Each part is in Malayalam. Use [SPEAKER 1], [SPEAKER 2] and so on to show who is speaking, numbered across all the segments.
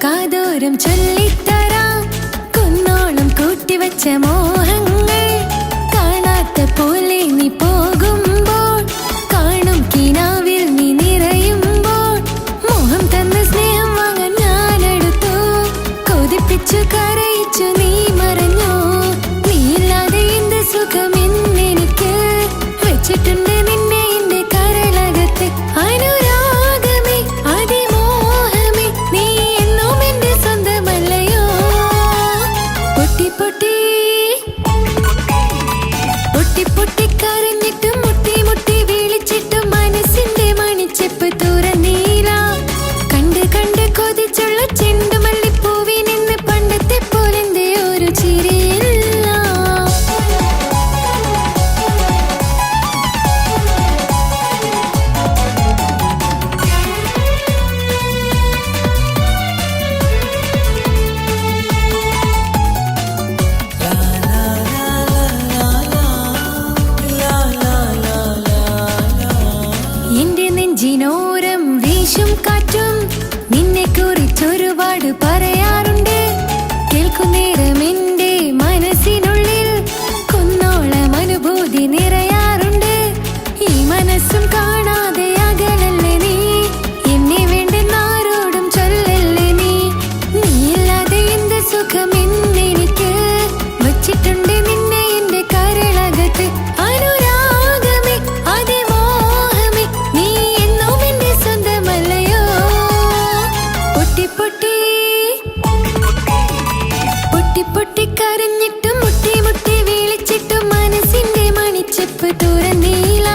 [SPEAKER 1] കാതോരം ചൊല്ലിത്തരാം കുന്നോളം കൂട്ടിവച്ച മോഹങ്ങൾ കാണാത്ത പോലെ നീ പോകുമ്പോൾ കാണും കിനാവിൽ നീ നിറയുമ്പോൾ മോഹം തന്ന സ്നേഹം വാങ്ങാൻ ഞാനെടുത്തു കൊതിപ്പിച്ചു കരയിച്ചു നീ മറഞ്ഞു നീയില്ലാതെ എന്ത് സുഖം എന്നെനിക്ക് വെച്ചിട്ടുണ്ട് നിന്നെ എന്റെ കരളകത്ത് അനുരാഗമേ അതിമോഹമേ നീ എന്നും എന്റെ സ്വന്തമല്ലയോ പൊട്ടി പൊട്ടി പൊട്ടി പൊട്ടി കരഞ്ഞിട്ടും മുട്ടി മുട്ടി വിളിച്ചിട്ടും മനസ്സിന്റെ മണിച്ചെപ്പ് തുറന്നീല കണ്ട് കണ്ട് കൊതിച്ചുള്ള ചെണ്ടുമല്ലിപ്പൂവിനെന്ന് പണ്ടത്തെ പോലെന്തേ ഒരു ചിരിയില്ല എന്റെ നെഞ്ചിനോരം വീശും കാറ്റും നിന്നെ കുറിച്ചൊരുപാട് പറയാറുണ്ട് കേൾക്കുന്നേരം എന്റെ മനസ്സിനുള്ളിൽ കുന്നോളം അനുഭൂതി നിറയാറുണ്ട് ഈ മനസ്സും കാണാതെ അകലല്ലേ നീ എന്നെ വേണ്ടെന്നാരോടും ചൊല്ലല്ലേ നീ നീയില്ലാതെ എന്ത് സുഖം എന്നെനിക്ക് വച്ചിട്ടുണ്ട് നിന്നെ എന്റെ കരളകത്ത് അനുരാഗമേ അതിമോഹമേ നീ എന്നും എന്റെ സ്വന്തമല്ലയോ പൊട്ടി പൊട്ടി പൊട്ടി പൊട്ടി കരഞ്ഞിട്ടും മുട്ടി മുട്ടി വിളിച്ചിട്ടും മനസ്സിന്റെ മണിച്ചെപ്പ് തുറന്നീല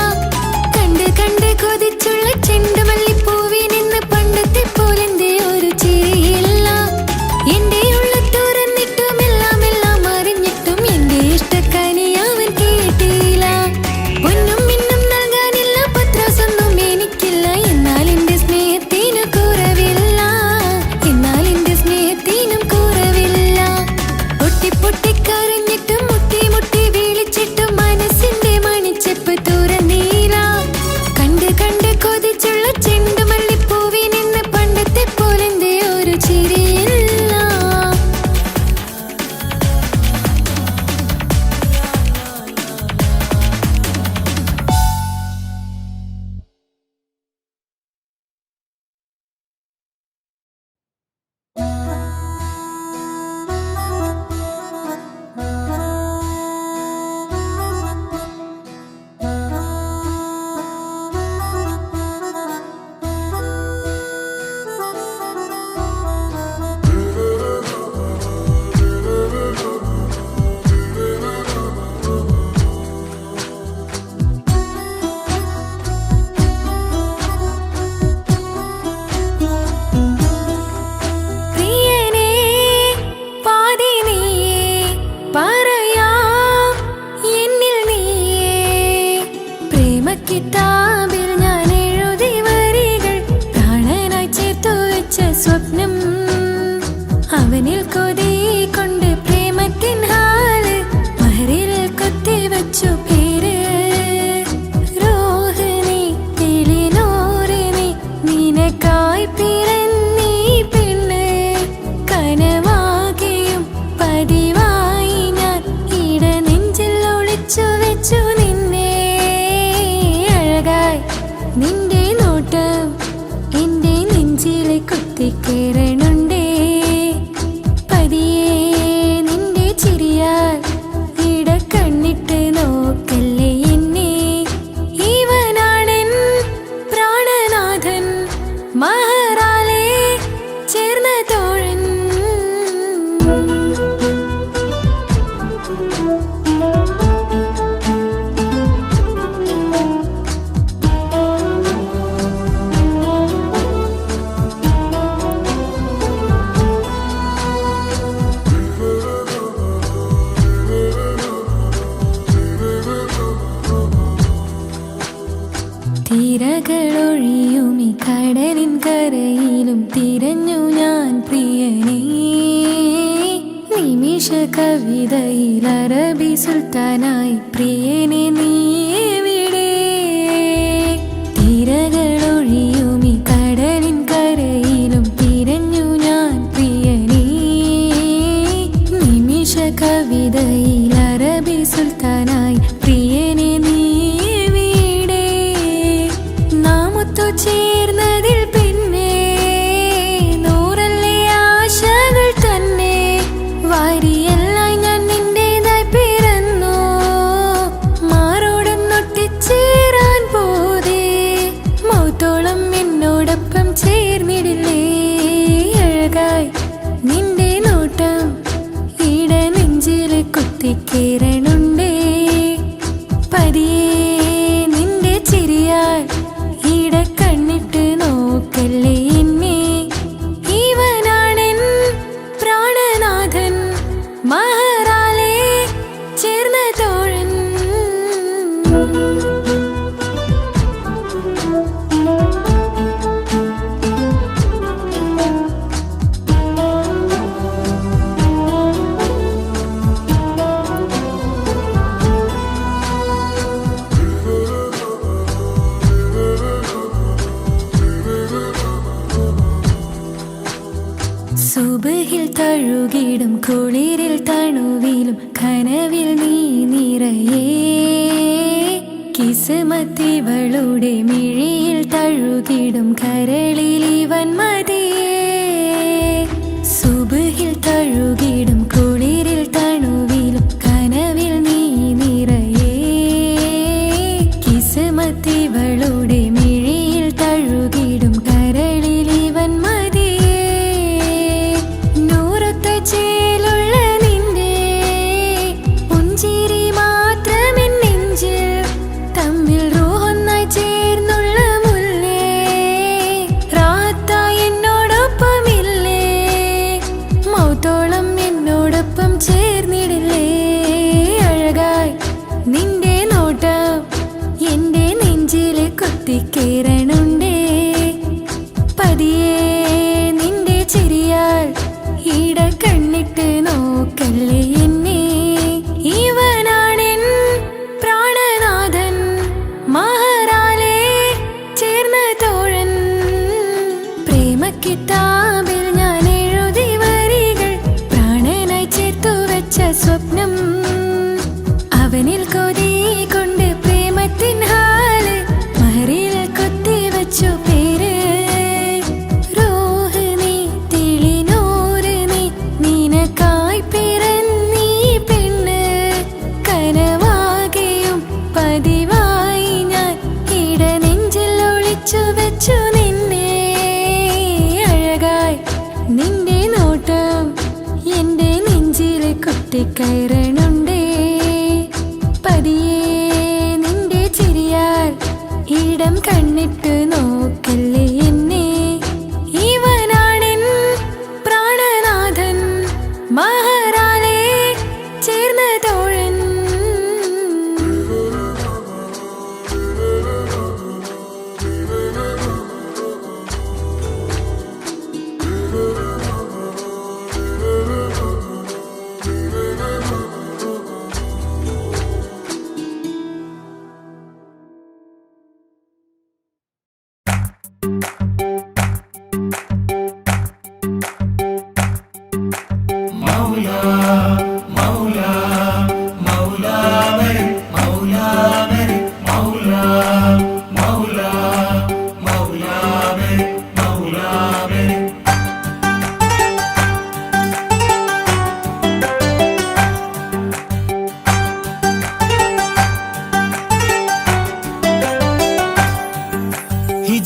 [SPEAKER 1] കണ്ട് കണ്ട് കൊതിച്ചുള്ള ചെണ്ടുമല്ലിപ്പൂവിനെന്ന് പണ്ടത്തെ പോലെന്തേ ഒരു ചിരിയില്ല എന്റെ ഉള്ളിൽ തുറന്നിട്ടും എല്ലാം എല്ലാം അറിഞ്ഞിട്ടും എന്റെ ഇഷ്ടക്കനി അവൻ കേട്ടില്ല പൊന്നും മിന്നും നൽകാനില്ല പത്രാസൊന്നും എനിക്കില്ല എന്നാൽ എന്റെ സ്നേഹത്തിന് കുറവില്ല എന്നാൽ എന്റെ സ്നേഹത്തിനും കുറവില്ല പൊട്ടി പൊട്ടി കരഞ്ഞിട്ടും മുട്ടി മുട്ടി വിളിച്ചിട്ടും മനസ്സിന്റെ മണിച്ചെപ്പ് തുറന്നീല കണ്ട് കണ്ട് കൊതിച്ചുള്ള ചെണ്ടുമല്ലിപ്പൂവിനെന്ന് പണ്ടത്തെ പോലെന്തേ ഒരു ചിരിയില്ല പ്രിയനേ പാതി നീയേ പറയാം എന്നിൽ നീയേ പ്രേമക്കിതാബിൽ ഞാൻ എഴുതി വരികൾ പ്രാണനായി ചേർത്തു വെച്ച സ്വപ്നം അവനിൽ കൊതി കൊണ്ട് പ്രേമത്തിൻ ഹാല് മഹറിൽ കൊത്തി വച്ചു പേര് രോഹിണി തെളിനോറിനി നിനക്കായി പിറന്നീ പെണ്ണ് കനവാകെയും പതിവായി ഞാൻ ഇട നെഞ്ചിൽ ഒളിച്ചു വെച്ചു നിന്നെ അഴകായി നിന്റെ നോട്ടം എന്റെ നെഞ്ചിലെ കുത്തിക്കേറണുണ്ടേ പതിയെ നിന്റെ ചിരിയാൽ ഇട കണ്ണിട്ട് നോക്കല്ലേ എന്നെ ഇവനാണെൻ പ്രാണനാഥൻ മഹറാലെ ചേർന്ന തോഴൻ തിരകളൊഴിയും ഈ കടലിൻ കരയിലും തിരഞ്ഞു ഞാൻ പ്രിയനേ നിമിഷ കവിതയിൽ അറബി സുൽത്താനായി പ്രിയനെ നീ എവിടെ തിരകളൊഴിയും ഈ കടലിൻ കരയിലും തിരഞ്ഞു ഞാൻ തഴുകിടും കുളിരിൽ തണുവിലും കനവിൽ നീ നിറയേ കിസ്മത്തിവളുടെ മിഴിയിൽ തഴുകിടും കരളിൽ ഇവൻ മതിയേ സുബ്ഹിൽ തഴുകിടും കുളിരിൽ തണുവിലും കനവിൽ നീ നിറയേ കിസ്മത്തിവളുടെ മിഴിയിൽ തഴുകിടും കരളിൽ ഇവൻ മതിയേ നൂറത്തെ ചേലുള്ള നിന്റെ പുഞ്ചിരി മാത്രമെൻ നെഞ്ചിൽ തമ്മിൽ റൂഹൊന്നായി ചേർന്നുള്ള മുല്ലേ റാത്തായി എന്നോടൊപ്പമില്ലേ മൗത്തോളം എന്നോടൊപ്പം ചേർന്നിടില്ലേ അഴകായി നിന്റെ നോട്ടം എന്റെ നെഞ്ചിലെ കുത്തിക്കേറണുണ്ടേ പതിയെ നിന്റെ ചിരിയാൽ ഈട കണ്ണിട്ട് നോക്കല്ലേ എന്നെ ഇവനാണെൻ പ്രാണനാഥൻ മഹറാലേ ചേർന്ന തോഴൻ പ്രേമക്കിതാബിൽ ഞാൻ എഴുതി വരികൾ പ്രാണനായി ചേർത്തു വെച്ച സ്വപ്നം അവനിൽ കൊതി കൊണ്ട് പ്രേമത്തിൻ ഹാല് മഹറിൽ കൊത്തി വെച്ചു പേര് റൂഹ് നീ തെളിനൂറ് നീ നിനക്കായി പിറന്നീ പെണ്ണ് കനവാകെയും പതിവായി ഞാൻ ഇട നെഞ്ചിൽ ഒളിച്ചു വെച്ചു നിന്നെ അഴകായി നിന്റെ നോട്ടം എന്റെ നെഞ്ചിലെ കുത്തിക്കയറണുണ്ടേ പതിയെ നിന്റെ ചിരിയാൽ ഇടം കണ്ണിട്ട് നോക്കല്ലേ എന്നെ ഇവനാണെൻ പ്രാണനാഥൻ മഹറാലേ ചേർന്ന തോഴൻ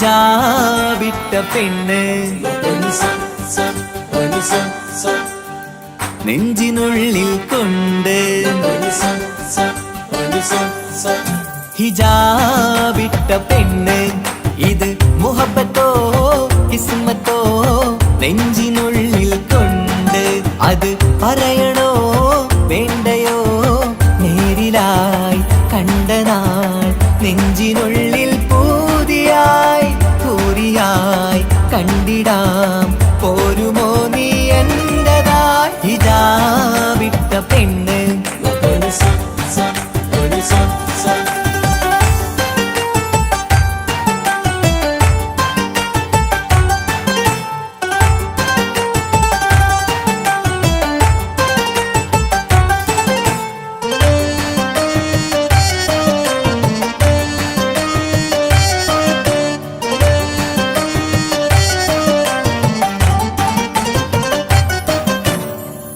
[SPEAKER 2] ഹിജാബിട്ട പെണ്ണ് നെഞ്ചിനുള്ളിൽ കൊണ്ട് ഹിജാബിട്ട പെണ്ണ് ഇത് മുഹബത്തോ കിസ്മത്തോ നെഞ്ചിനുള്ളിൽ കൊണ്ട് അത് പറയണോ വേണ്ടയോ നേരിലായി കണ്ട നാൾ നെഞ്ചിനുള്ളിൽ പൂതിയായി പൂരിയായി കണ്ടിടാം പോരുമോ നീ എന്റതായി ഹിജാബിട്ട പെണ്ണ്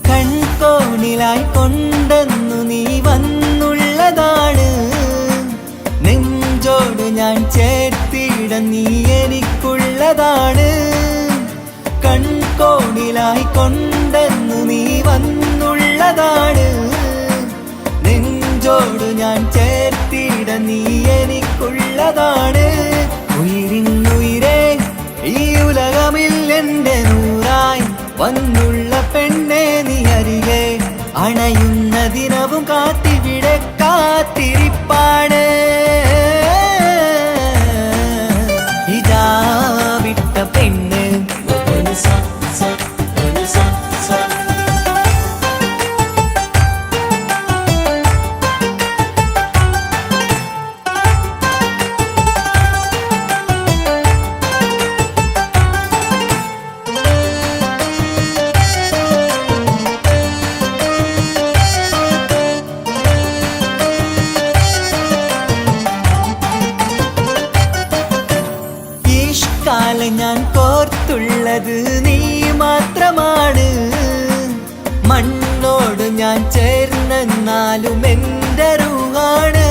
[SPEAKER 2] കൺകോണിലായി കൊണ്ടെന്നു നീ വന്നുള്ളതാണ് നെഞ്ചോട് ഞാൻ ചേർത്തിട നീ എനിക്കുള്ളതാണ് കൺകോണിലായി കൊണ്ടെന്നു നീ വന്നുള്ളതാണ് നെഞ്ചോട് ഞാൻ ചേർത്തിട നീ എനിക്കുള്ളതാണ് ഉയിരിന്നുയിരേ ഈ ഉലകമിൽ എന്റെ നൂറായി വന്നുള്ള പെണ്ണെ നീ അരികെ അണയുന്ന ദിനവും കാത്തിവിടെ കാത്തിരിപ്പാണ് ഹിജാബിട്ട പെണ്ണ് ഇഷ്കാലം ഞാൻ കോർത്തുള്ളത് നീ മാത്രമാണ്. മണ്ണോട് ഞാൻ ചേർന്നെന്നാലും എൻ്റെ റൂഹാണ്.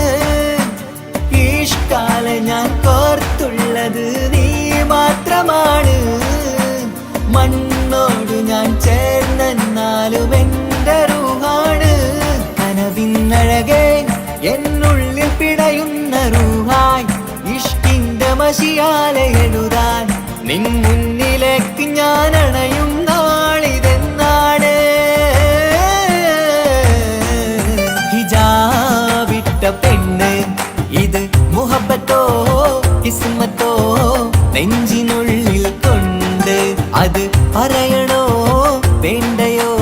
[SPEAKER 2] ഇഷ്കാലം ഞാൻ കോർത്തുള്ളത് നീ മാത്രമാണ്. മണ്ണോട് ഞാൻ ചേർന്നെന്നാലും എൻ്റെ റൂഹാണ്. കനവിന്നഴകെ എന്നുള്ളിൽ പിടയുന്ന റൂഹായി ഇഷ്കിന്റെ മഷിയാലെ എഴുതാൻ നിൻ മുന്നിലേക്ക് ഞാൻ അണയും നാളിതെന്നാണ്. ഹിജാബിട്ട പെണ്ണ് ഇത് മുഹബത്തോ കിസ്മത്തോ നെഞ്ചിനുള്ളിൽ കൊണ്ട് അത് പറയണോ വേണ്ടയോ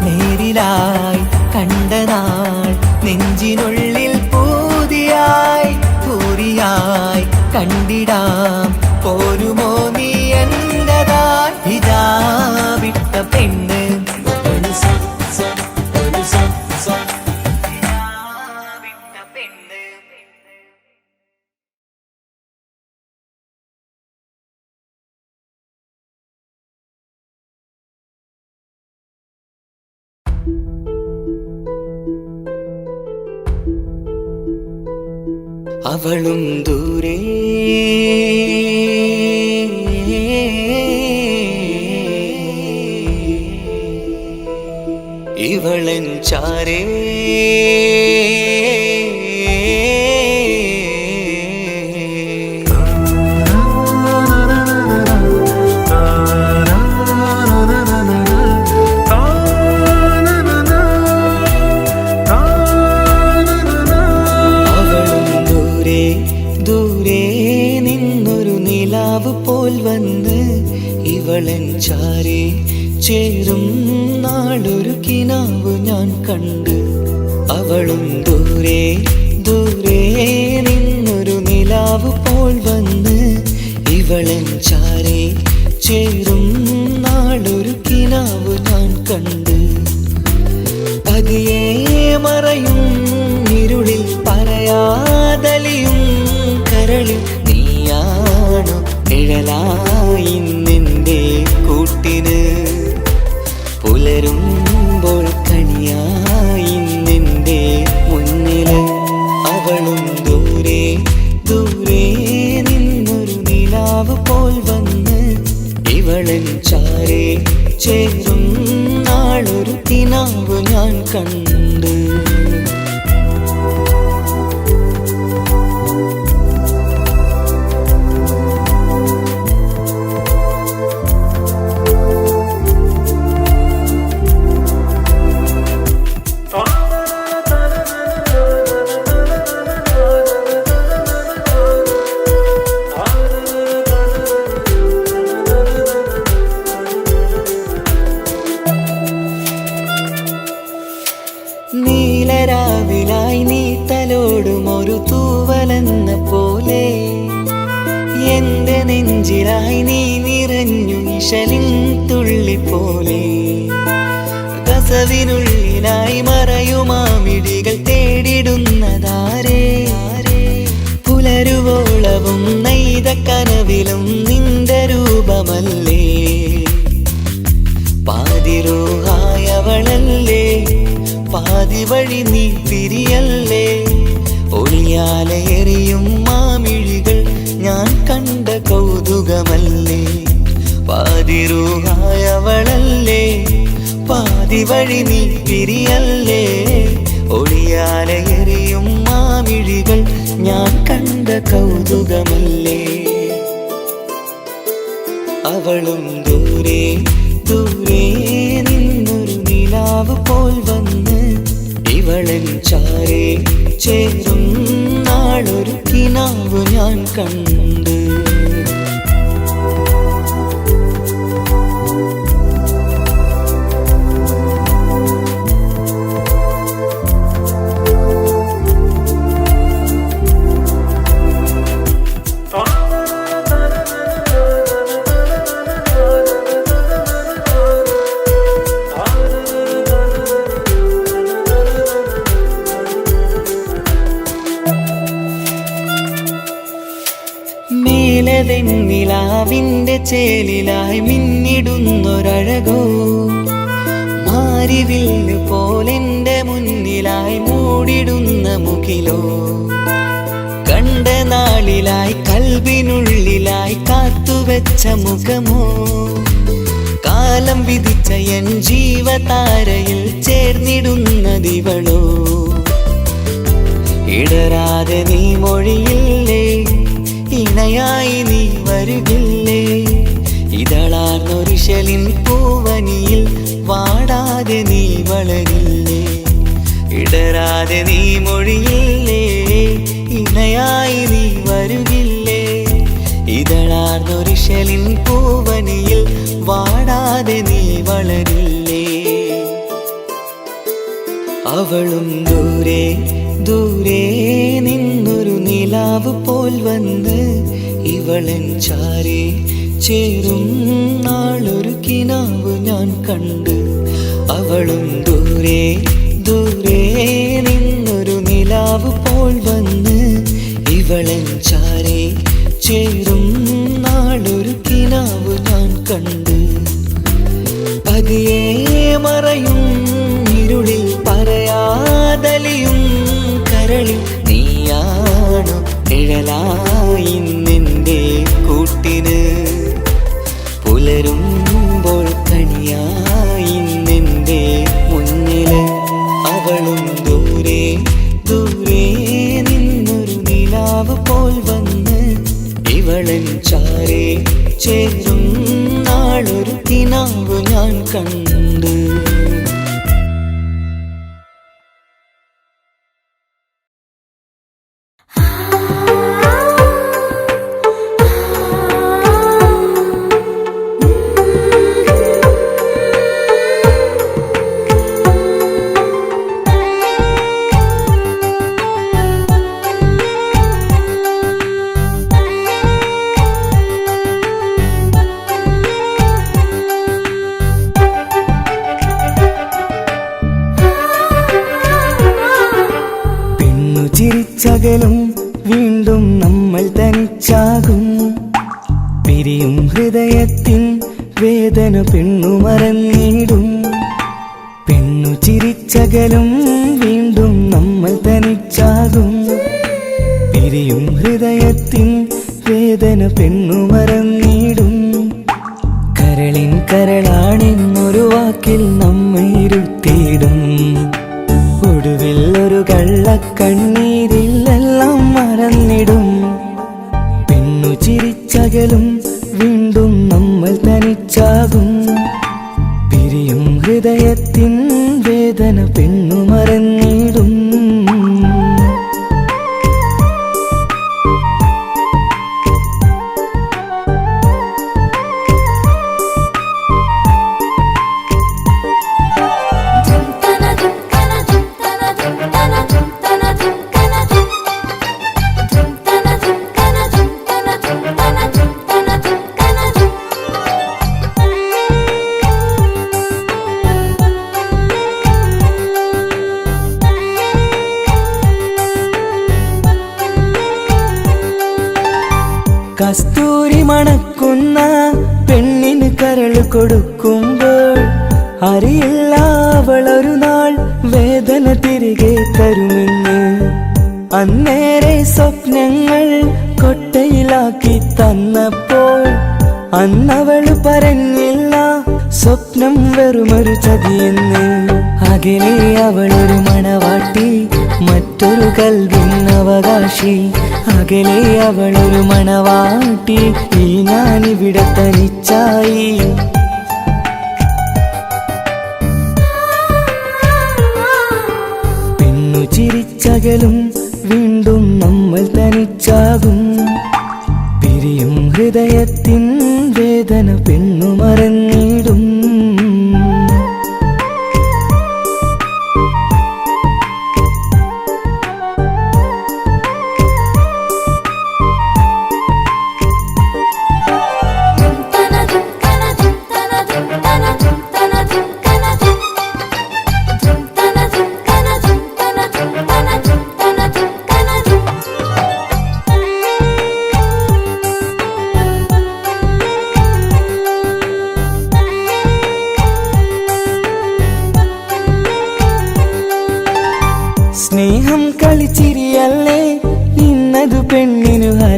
[SPEAKER 2] നേരിലായി കണ്ട നാൾ നെഞ്ചിനുള്ളിൽ പൂതിയായി പൂരിയായി കണ്ടിടാം പോരുമോ നീ എന്റതായി. ഹിജാബിട്ട പെണ്ണ് അവളും ദൂരെ ഇവളൻ ചാരേ പോൽ വന്ന് ഇവളൻ ചാരേ ചേരും നാളൊരു കിനാവ് ഞാൻ കണ്ട്. അവളും ദൂരെ ദൂരെ നിന്നൊരു നിലാവ് പോൽ വന്ന് ഇവളൻ ചാരേ ചേരും നാളൊരു കിനാവ് ഞാൻ കണ്ട്. പതിയെ മറയും ഇരുളിൽ പറയാതലിയും കരളിൽ നീയാണു നിഴലായി നിന്റെ കൂട്ടിന്. പുലരുമ്പോൾ കണിയായി നിന്റെ മുന്നില്. അവളും ദൂരെ ദൂരെ നിന്നൊരു നിലാവ് പോൽ വന്ന് ഇവളൻ ചാരേ ചേരും നാളൊരു കിനാവ് ഞാൻ കണ്ട്. നീലരാവിലായി നീ തലോടും ഒരു തൂവലെന്ന പോലെ എന്റെ നെഞ്ചിലായി നീ നിറഞ്ഞു ഇശലിൻ തുള്ളി പോലെ. കസവിനുള്ളിലായി മറയുമാമിടികൾ തേടിടുന്നതാരേ. പുലരുവോളവും നെയ്ത കനവിലും നിന്റെ രൂപമല്ലേ. പാതിരൂഹായവളല്ലേ പാതി വഴി നീ തിരിയല്ലേ. ഒളിയാലെ എറിയും മാമിഴികൾ ഞാൻ കണ്ട കൗതുകമല്ലേ. പാതിരൂഹായവളല്ലേ പാതി വഴി നീ തിരിയല്ലേ. ഒളിയാലെ എറിയും മാമിഴികൾ ഞാൻ കണ്ട കൗതുകമല്ലേ. അവളും ദൂരെ ദൂരെ നിന്നൊരു നിലാവ് പോൽ വന്ന് ഇവളൻ ചാരേ ചേരും നാളൊരു കിനാവ് ഞാൻ കണ്ട്. നീലവെണ്ണിലാവിന്റെ ചേലിലായി മിന്നിടുന്നൊരഴകോ മാരിവില്ല് പോലെന്റെ മുന്നിലായി മൂടിടുന്ന മുകിലോ കണ്ട നാളിലായി കൽബിനുള്ളിലായി കാത്തുവെച്ച മുഖമോ കാലം വിധിച്ച എൻ ജീവതാരയിൽ ചേർന്നിടുന്നതിവളോ ഇടരാതെ നീ മൊഴിയില്ലേ ഇണയായി നീ വരുകില്ലേ ഇതളാർന്നൊരിശലിൻ പൂവനിയിൽ വാടാതെ നീ വളരില്ലേ ഇടരാതെ നീ മൊഴിയില്ലേ ഇണയായി നീ വരുകില്ലേ ഇതളാർന്നൊരിശലിൻ പൂവനിയിൽ വാടാതെ നീ വളരില്ലേ അവളും ദൂരെ ദൂരെ നിന്നൊരു നിലാവ് പോൽ വന്ന് ഇവളൻ ചാരി ചേരും നാളൊരു കിനാവ് ഞാൻ കണ്ട് അവളും ദൂരെ ദൂരെ നിന്നൊരു നിലാവ് പോൽ വന്ന് ഇവളൻ ചാരി ചേരും നാളൊരു കിനാവ് ഞാൻ കണ്ട് പതിയെ മറയും ഇരുളിൽ പറയാതലിയും കരളിൽ നീയാണു നിഴലായി നിന്റെ കൂട്ടിന് പുലരുമ്പോൾ കണിയായി നിന്റെ മുന്നില് അവളും ദൂരെ ദൂരെ നിന്നൊരു നിലാവ് പോൽ വന്ന് ഇവളൻ ചാരേ ചേരും നാളൊരു കിനാവ് ഞാൻ കണ്ട്
[SPEAKER 3] ചിരിച്ചകലും വീണ്ടും നമ്മൾ തനിച്ചാകും പിരിയും ഹൃദയത്തിൻ വേദന പെണ്ണു മറന്നിടും പെണ്ണു ചിരിച്ചകലും വീണ്ടും നമ്മൾ തനിച്ചാകും പിരിയും ഹൃദയത്തിൻ വേദന പെണ്ണു മറന്നിടും കരളിൻ കരളാണെന്നൊരു വാക്കിൽ നമ്മെ ഇരുത്തിയിടും ഒടുവിൽ ഒരു കള്ളക്കണ്ണീരിലെല്ലാം മറന്നിടും പെണ്ണു ചിരിച്ചകലും വീണ്ടും നമ്മൾ തനിച്ചാകും പിരിയും ഹൃദയത്തിൻ വേദന പെണ്ണു മറന്നിടും കസ്തൂരി മണക്കുന്ന പെണ്ണിന് കരൾ കൊടുക്കുമ്പോൾ അറിയില്ല അവളൊരു നാൾ വേദന തിരികെ തരുമെന്ന് അന്നേരെ സ്വപ്നങ്ങൾ കൊട്ടയിലാക്കി തന്നപ്പോൾ അന്നവള് പറഞ്ഞില്ല സ്വപ്നം വെറുമൊരു ചതിയെന്ന് അകലെ അവളൊരു മണവാട്ടി മറ്റൊരു കൽവിൻ അവകാശി അകലെ അവളൊരു മണവാട്ടി ഈ ഞാനിവിടെ തനിച്ചായി പെണ്ണു ചിരിച്ചകലും വീണ്ടും നമ്മൾ തനിച്ചാകും പിരിയും ഹൃദയത്തിൻ വേദന പെണ്ണു മറന്നിടും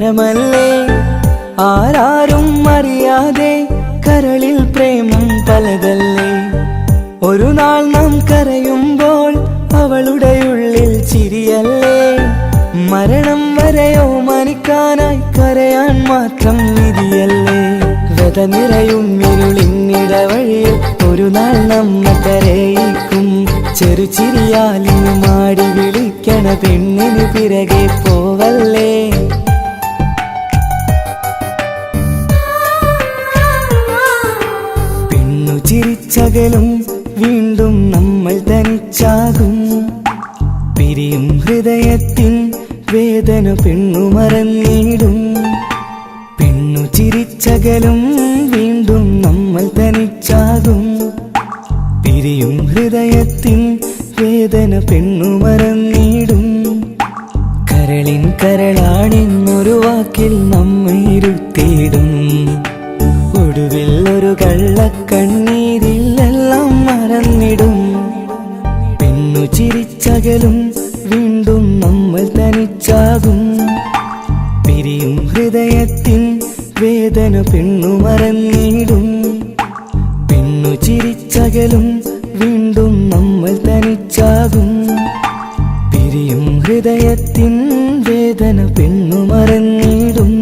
[SPEAKER 3] വരമല്ലേ ആരാരും അറിയാതെ കരളിൽ പ്രേമം പലതല്ലേ ഒരു നാൾ നാം കരയുമ്പോൾ അവളുടെ ഉള്ളിൽ ചിരിയല്ലേ മരണം വരെയോ മനിക്കാനായി കരയാൻ മാത്രം വിധിയല്ലേ വ്യത നിറയും ഇരുളിന്നിടവഴിയിൽ ഒരു നാൾ നമ്മ കരയിക്കും ചെറുചിരിയാലിനു മാടി വിളിക്കണ പെണ്ണിന് പിറകെ പോവല്ലേ പെണ്ണു ചിരിച്ചകലും വീണ്ടും നമ്മൾ തനിച്ചാകും പിരിയും ഹൃദയത്തിൻ വേദന പെണ്ണു മറന്നിടും പെണ്ണു ചിരിച്ചകലും വീണ്ടും നമ്മൾ തനിച്ചാകും പിരിയും ഹൃദയത്തിൻ വേദന പെണ്ണു മറന്നിടും കരളിൻ കരളാണെന്നൊരു വാക്കിൽ നമ്മെ ഇരുത്തിയിടും ഒടുവിൽ ഒരു കള്ളക്കണ്ണീരിലെല്ലാം മറന്നിടും പെണ്ണു ചിരിച്ചകലും വീണ്ടും നമ്മൾ തനിച്ചാകും പിരിയും ഹൃദയത്തിൻ വേദന പെണ്ണു മറന്നിടും പെണ്ണു ചിരിച്ചകലും വീണ്ടും നമ്മൾ തനിച്ചാകും പിരിയും ഹൃദയത്തിൻ വേദന പെണ്ണു മറന്നിടും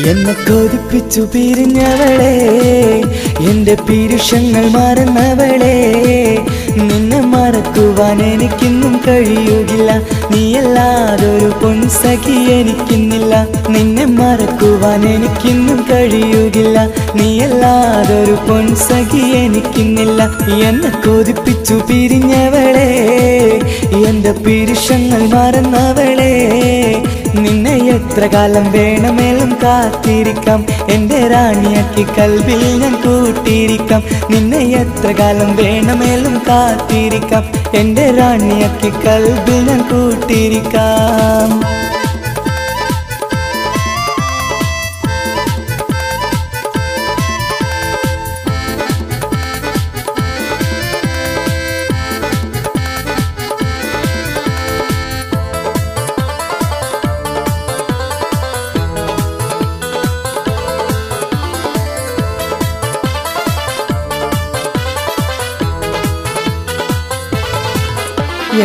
[SPEAKER 3] എന്നെ കൊതിപ്പിച്ചു പിരിഞ്ഞവളെ എന്റെ പീരുഷങ്ങൾ മറന്നവളെ നിന്നെ മറക്കുവാൻ എനിക്കിന്നും കഴിയുകില്ല നീയല്ലാതൊരു പൊൻസഖി എനിക്കിന്നില്ല നിന്നെ മറക്കുവാൻ എനിക്കിന്നും കഴിയുകില്ല നീയല്ലാതൊരു പൊൻസഖി എനിക്കിന്നില്ല എന്നെ കൊതിപ്പിച്ചു പിരിഞ്ഞവളെ എന്റെ പീരുഷങ്ങൾ മറന്നവളെ നിന്നെ എത്ര കാലം വേണമെങ്കിലും കാത്തിരിക്കാം എന്റെ റാണിയാക്കി കൽബിൽ ഞാൻ കൂട്ടിയിരിക്കാം നിന്നെ എത്ര കാലം വേണമെങ്കിലും കാത്തിരിക്കാം എന്റെ റാണിയാക്കി കൽബിൽ ഞാൻ കൂട്ടിയിരിക്കാം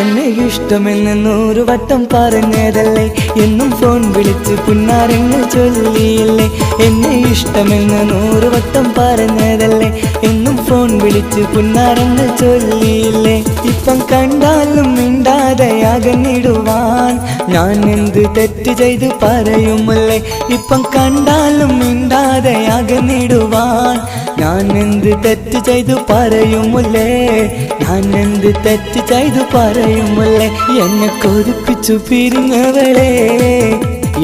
[SPEAKER 3] എന്നെ ഇഷ്ടമെന്ന് 100 വട്ടം പറഞ്ഞതല്ലേ എന്നും ഫോൺ വിളിച്ച് പുന്നാരങ്ങൾ ചൊല്ലിയില്ലേ എന്നെ ഇഷ്ടമെന്ന് 100 വട്ടം പറഞ്ഞതല്ലേ എന്നും ഫോൺ വിളിച്ച് പുന്നാരങ്ങൾ ചൊല്ലിയില്ലേ ഇപ്പം കണ്ടാലും മിണ്ടാതെ അകന്നിടുവാൻ ഞാൻ എന്ത് തെറ്റ് ചെയ്ത് പറയുമല്ലേ ഇപ്പം കണ്ടാലും മിണ്ടാതെ അകന്നിടുവാൻ ഞാൻ എന്ത് തെറ്റ് ചെയ്തു പറയുമല്ലേ ഞാൻ എന്ത് തെറ്റ് ചെയ്തു പറയുമല്ലേ എന്നെ കൊതിപ്പിച്ചു പിരിഞ്ഞവളെ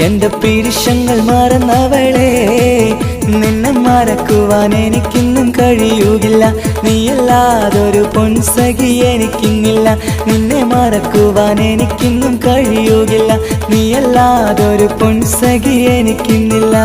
[SPEAKER 3] എന്റെ പീരുഷങ്ങൾ മറന്നവളെ നിന്നെ മറക്കുവാൻ എനിക്കിന്നും കഴിയുകില്ല നീയല്ലാതൊരു പൊൻസഖി എനിക്കിന്നില്ല നിന്നെ മറക്കുവാൻ എനിക്കിന്നും കഴിയുകില്ല നീയല്ലാതൊരു പൊൻസഖി എനിക്കിന്നില്ല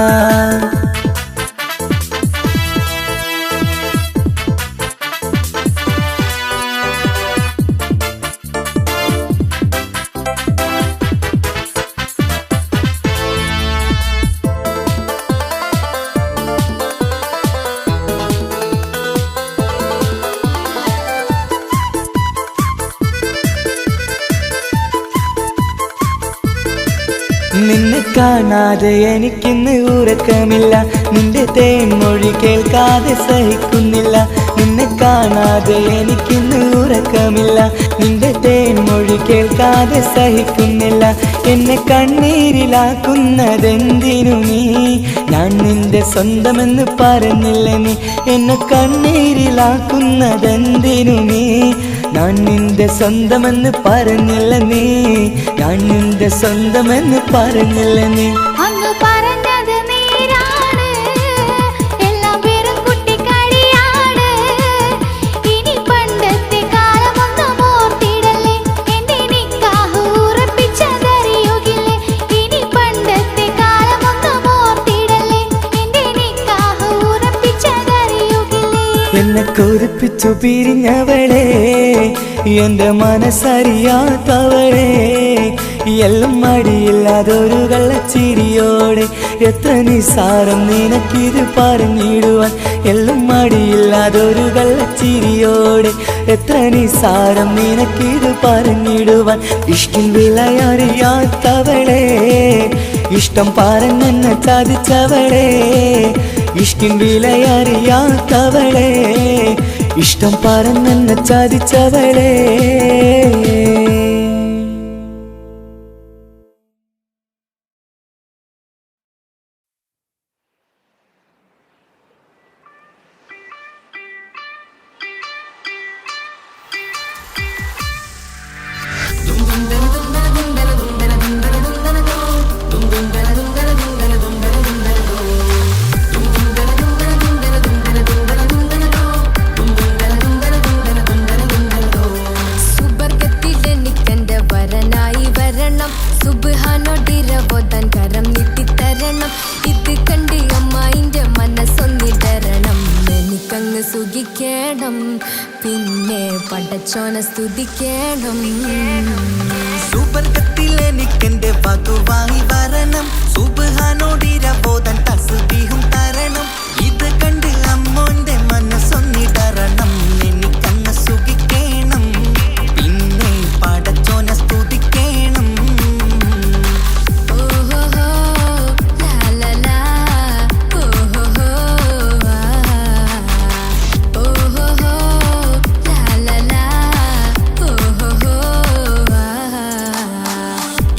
[SPEAKER 3] നിന്നെ കാണാതെ എനിക്കിന്ന് ഉറക്കമില്ല നിന്റെ തേൻമൊഴി കേൾക്കാതെ സഹിക്കുന്നില്ല നിന്നെ കാണാതെ എനിക്കിന്ന് ഉറക്കമില്ല. നിന്റെ തേൻമൊഴി കേൾക്കാതെ സഹിക്കുന്നില്ല. എന്നെ കണ്ണീരിലാക്കുന്നതെന്തിനു നീ? ഞാൻ നിന്റെ സ്വന്തമെന്ന് പറഞ്ഞില്ല നീ. എന്നെ കണ്ണീരിലാക്കുന്നതെന്തിനു നീ? ഞാൻ നിന്റെ സ്വന്തമെന്ന് പറഞ്ഞില്ല നീ. ഞാൻ നിന്റെ സ്വന്തമെന്ന് പറഞ്ഞില്ല നീ.
[SPEAKER 1] അങ്ങ് പറഞ്ഞത് നേരാണ്, എല്ലാം വെറും കുട്ടിക്കളിയാണ്. ഇനി പണ്ടത്തെ കാലമൊന്നും ഓർത്തിടല്ലേ, എന്റെ നിക്കാഹ് ഉറപ്പിച്ചതറിയുകില്ലേ. ഇനി പണ്ടത്തെ കാലമൊന്നും ഓർത്തിടല്ലേ, എന്റെ നിക്കാഹ് ഉറപ്പിച്ചതറിയുകില്ലേ.
[SPEAKER 3] എന്നെ കൊതിപ്പിച്ചു പിരിഞ്ഞവളെ, എന്റെ മനസ്സറിയാത്തവളെ, എല്ലാം മടിയില്ലാതൊരു കള്ളച്ചിരിയോടെ. എത്ര നിസാരം നിനക്കിത് പറഞ്ഞിടുവാൻ. എല്ലാം മടിയില്ലാതൊരു കള്ളച്ചിരിയോടെ. എത്ര നിസാരം നിനക്കിത് പറഞ്ഞിടുവാൻ. ഇഷ്കിൻ വിലയറിയാത്തവളെ, ഇഷ്ടം പറഞ്ഞെന്നെ ചതിച്ചവളെ. ഇഷ്കിൻ വിലയറിയാത്തവളെ, ഇഷ്ടം പറഞ്ഞെന്നെ ചതിച്ചവളെ.
[SPEAKER 1] സുബർഗത്തിലെനിക്കെന്റെ വരനായി വരണം, സുബ്ഹാനോടിരവോതാൻ കരം നീട്ടിത്തരണം. ഇത് കണ്ട് അമ്മായിന്റെ മനസ്സൊന്നിടരണം. എനിക്കങ്ങ് സുഖിക്കണം, പിന്നെ പടച്ചോനെ സ്തുതിക്കണം.
[SPEAKER 2] സുബർഗത്തിലെനിക്കെന്റെ വധുവായി വരണം, സുബ്ഹാനോടിരവോതാൻ തസ്ബീഹും തരണം. ഇത് കണ്ട് അമ്മോന്റെ മനസ്സൊന്നിടരണം. എനിക്കങ്ങ് സുഖിക്കണം, പിന്നെ പടച്ചോനെ സ്തുതിക്കണം.
[SPEAKER 1] ഓഹോഹോ ലാലലാ, ഓഹോഹോ ആ, ഓഹോഹോ ലാലലാ, ഓഹോഹോ ആ.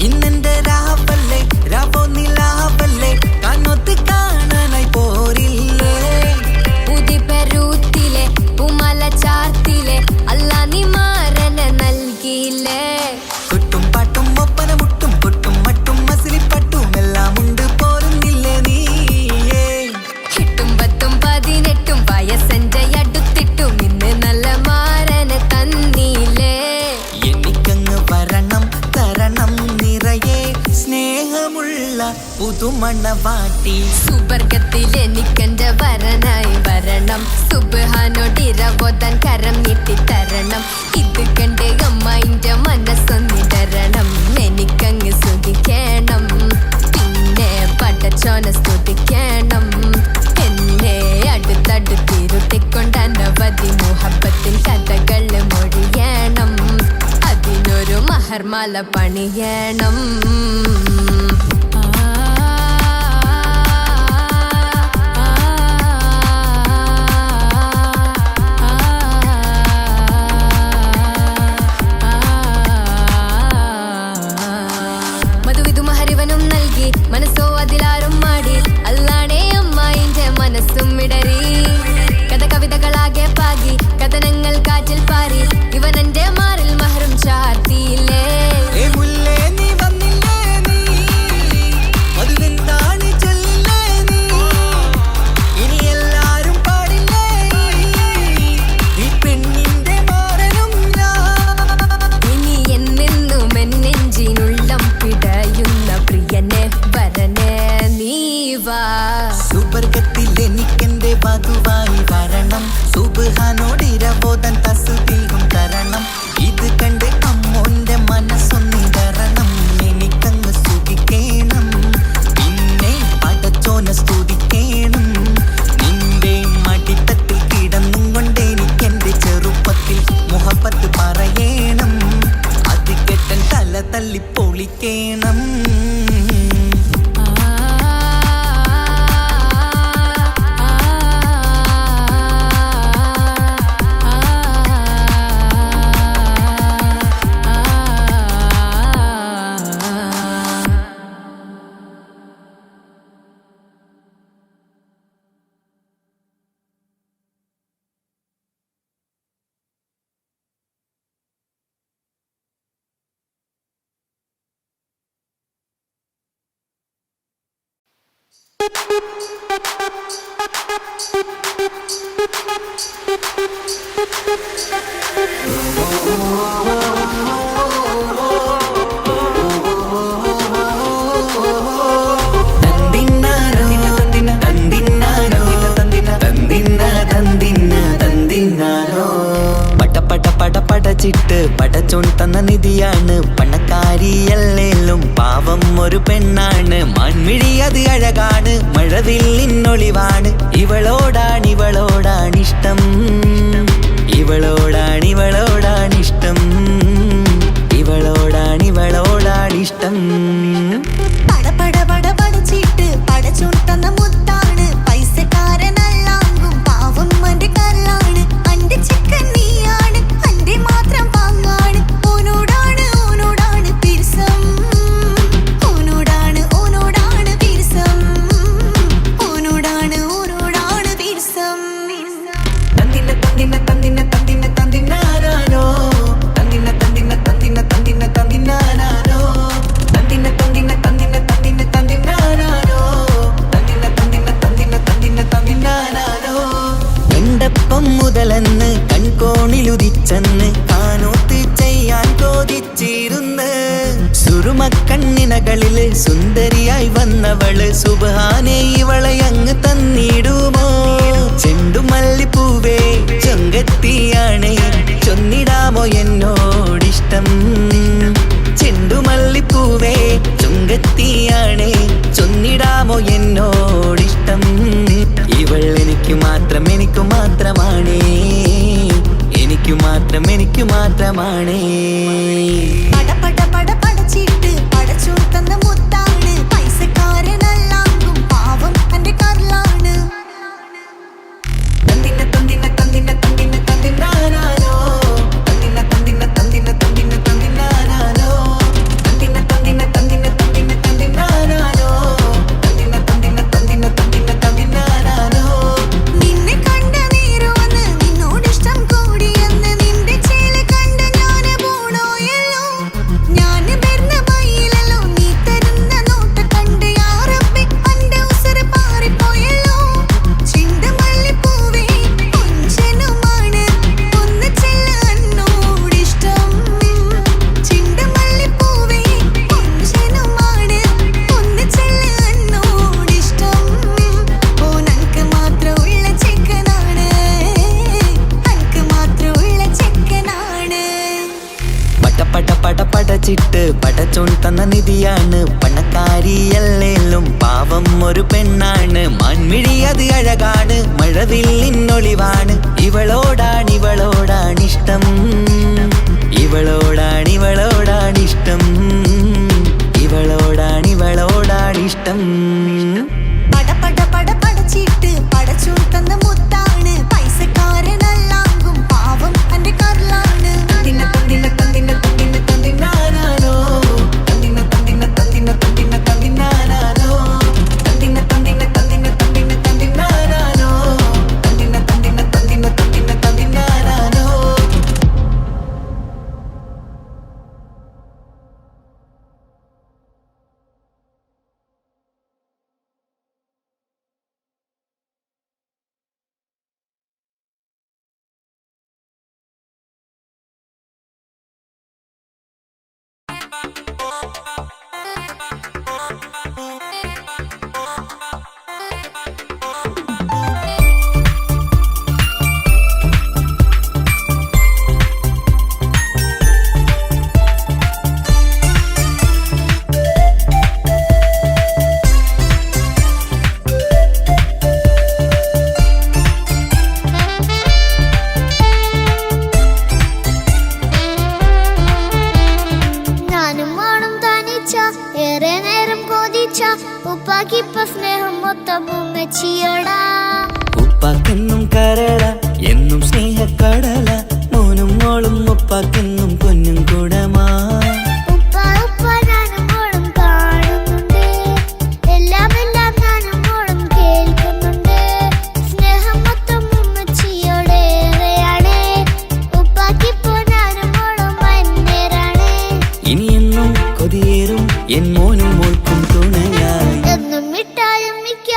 [SPEAKER 2] ഇന്നെന്റെ രാവല്ലേ, രാവോ നിലാവല്ലേ, കണ്ണൊത്ത് കാണാനായി പോരില്ലേ.
[SPEAKER 1] പുതിപ്പെരൂത്തിലെ പൂമല ചാർത്തിലെ അല്ലാ നീ മാരനെ നൽകിയില്ലേ.
[SPEAKER 2] കൊട്ടും പാട്ടും ഒപ്പന മുട്ടും കൊട്ടും മട്ടും മസിലിപ്പട്ടും എല്ലാം ഉണ്ട് പോരുന്നില്ലേ നീയേ.
[SPEAKER 1] 8 10 18 വയസ്സെന്റെ അടുത്തിട്ടും ഇന്ന് നല്ല മാരനെ തന്നീലേ.
[SPEAKER 2] എനിക്കങ്ങ് വരണം തരണം നിറയെ സ്നേഹമുള്ള പുതുമണവാട്ടി.
[SPEAKER 1] സുബർഗത്തിലെനിക്കെന്റെ വരനായി വരണം, സുബ്ഹാനോടിരവോതാൻ കരം നീട്ടിത്തരണം. ഇത് കണ്ട് അമ്മായിന്റെ മനസ്സൊന്നിടരണം. എനിക്കങ്ങ് സുഖിക്കണം, പിന്നെ പടച്ചോനെ സ്തുതിക്കണം. എന്നെ അടുത്തടുത്തിരുട്ടിക്കൊണ്ട് അനവധി മുഹബത്തിൻ കഥകൾ മൊഴിയണം. അതിനൊരു മഹർമാല പണിയണം. മധുവിധു മഹരിവനും നൽകി, മനസ്സോ അതിലാരും മാടി. അല്ലാണേ അമ്മായിന്റെ മനസ്സും ഇടറി. കഥ കവിതകളാകെ പാകി, കഥനങ്ങൾ കാറ്റിൽ പാറി. ഇവനെന്റെ മാറിൽ മഹറും ചാർത്തിയില്ലേ.
[SPEAKER 2] ഏ മുല്ലേ നീ വന്നില്ലേ നീ, പടച്ചിട്ട് പടച്ചോൻ തന്ന നിധിയാണ് പണക്കാരിയല്ലേലും പാവം ഒരു പെണ്ണാണ് മാൻമിഴി അത് അഴകാണ് മഴവില്ലിന്നൊളിവാണ് ഇവളോടാണിഷ്ടം ഇവളോടാണിഷ്ടം ഇവളോടാണിഷ്ടം
[SPEAKER 4] പടച്ചിട്ട് പടച്ചോൻ തന്ന മുത്താണ് പൈസക്കാരനല്ലാങ്കും പാവം അന്റെ കല്ലാണ് അന്റെ ചിക്കൻ നീയാണ് അന്റെ മാത്രം പാങ്ങാണ് ഓനോടാണ് പിരിസം ഓനോടാണ് പിരിസം ഓനോടാണ് പിരിസം
[SPEAKER 2] തന്തിന്നാനോ തന്തിന്നാനോ എണ്ടപ്പം മുതലെന്ന് കൺകോണിലുദിച്ചെന്ന് കാനോത്ത് ചെയ്യാൻ കോതിച്ചിരുന്ന് സുറുമക്കണ്ണിനകളില് സുന്ദരിയായി വന്നവള് സുബ്ഹാനേ ഇവളെ അങ്ങ് തന്നിടുമോ ചെണ്ടുമല്ലിപ്പൂവേ ചൊങ്കത്തിയാണ് ചൊന്നിടാമോ എന്നോടിഷ്ടം ചെണ്ടുമല്ലിപ്പൂവേ ചുങ്കത്തിയാണ് ചൊന്നിടാമോ എന്നോടിഷ്ടം ഇവൾ എനിക്ക് മാത്രമാണേ എനിക്ക് മാത്രമാണേ
[SPEAKER 4] പടച്ചിട്ട് പടച്ചോൻ തന്ന മുത്താണ് പൈസക്കാരനല്ലാങ്കും പാവം അന്റെ കല്ലാണ്
[SPEAKER 2] തന്തിന്നാനോ
[SPEAKER 4] നിന്നെ കണ്ട നേരോന്ന് നിന്നോടിഷ്ടം കൂടിയെന്ന് നിന്റെ ചേല് കണ്ട ഞാന് പോണോയല്ലോ ഞാന് വരുന്ന വഴിയിലല്ലോ നീ തരുന്ന നോട്ട കണ്ട് യാ റബ്ബി അന്റെ ഉസറ് പാറിപ്പോയല്ലോ ചെണ്ടുമല്ലിപ്പൂവേ കൊഞ്ചനുമാണ് ഒന്ന് ചെല്ല് എന്നോടിഷ്ടം ചെണ്ടുമല്ലിപ്പൂവേ കൊഞ്ചനുമാണ് ഒന്ന് ചെല്ല് എന്നോടിഷ്ടം ഓനക്ക് മാത്രമുള്ള ചെക്കനാണ് അനക്ക് മാത്രമുള്ള ചെക്കനാണ്
[SPEAKER 2] പടച്ചിട്ട് പടച്ചോൻ തന്ന നിധിയാണ് പണക്കാരിയല്ലേലും പാവം ഒരു പെണ്ണാണ് മാൻമിഴി അത് അഴകാണ് മഴവില്ലിന്നൊളിവാണ് ഇവളോടാണിഷ്ടം ഇവളോടാണിഷ്ടം ഇവളോടാണിഷ്ടം
[SPEAKER 4] പടച്ചിട്ട് പടച്ചോൻ തന്ന മുത്താണ് പൈസക്കാരനല്ലാങ്കും പാവം അന്റെ കല്ലാണ്
[SPEAKER 2] തന്തിന്നാനോ
[SPEAKER 5] ഏറെ നേരം കോതിച്ച ഉപ്പാക്കിപ്പ സ്നേഹം മൊത്തം ഉമ്മച്ചിയോടാ
[SPEAKER 2] ഉപ്പാക്കെന്നും കരള എന്നും സ്നേഹക്കടല മോനും മോളും ഉപ്പാക്കെന്നും പൊന്നും കൂടമാ
[SPEAKER 5] ഉപ്പ ഞാനും മോളും കാണുന്നുണ്ട് എല്ലാം ഞാനും മോളും കേൾക്കുന്നുണ്ട് സ്നേഹം മൊത്തം ഉമ്മച്ചിയോടേറെയാണ് ഉപ്പാക്കിപ്പോ ഞാനും മോളും വന്നേരാണ്
[SPEAKER 2] ഇനിയെന്നും കൊതിയേറും എൻ മോനും മോൾക്കും തുണയായി
[SPEAKER 5] എന്നും മിട്ടായും മിക്ക